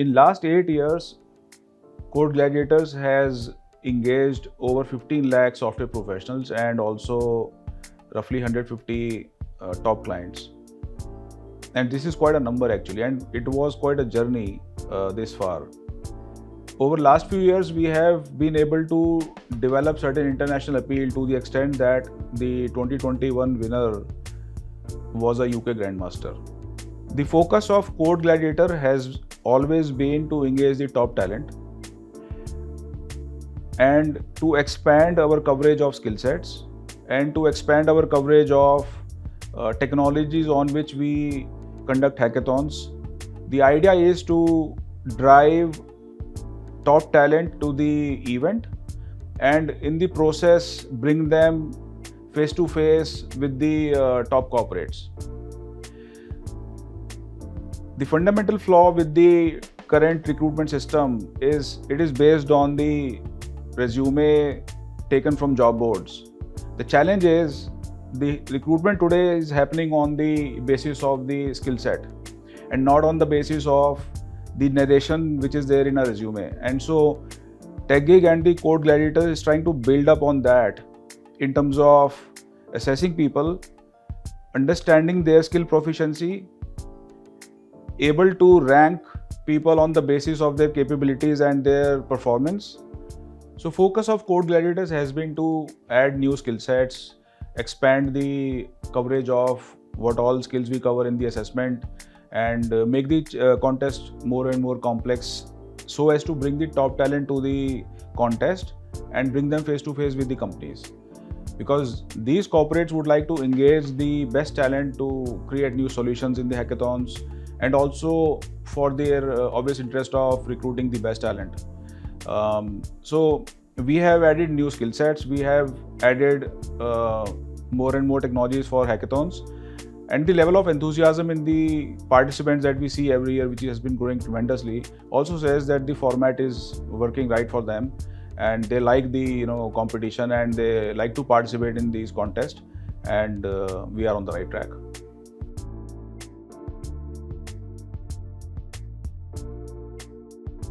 In last 8 years, Code Gladiators has engaged over 15 lakh software professionals and also roughly 150 top clients. And this is quite a number actually, and it was quite a journey this far. Over last few years, we have been able to develop certain international appeal to the extent that the 2021 winner was a UK Grandmaster. The focus of Code Gladiator has always been to engage the top talent and to expand our coverage of skill sets and to expand our coverage of technologies on which we conduct hackathons. The idea is to drive top talent to the event and in the process bring them face to face with the top corporates. The fundamental flaw with the current recruitment system is it is based on the resume taken from job boards. The challenge is the recruitment today is happening on the basis of the skill set and not on the basis of the narration which is there in a resume. And so TechGig and the Code Gladiators is trying to build up on that in terms of assessing people, understanding their skill proficiency, able to rank people on the basis of their capabilities and their performance. So focus of Code Gladiators has been to add new skill sets, expand the coverage of what all skills we cover in the assessment, and make the contest more and more complex so as to bring the top talent to the contest and bring them face to face with the companies. Because these corporates would like to engage the best talent to create new solutions in the hackathons and also for their obvious interest of recruiting the best talent. So we have added new skill sets, we have added more and more technologies for hackathons, and the level of enthusiasm in the participants that we see every year, which has been growing tremendously, also says that the format is working right for them and they like the competition and they like to participate in these contests, and we are on the right track.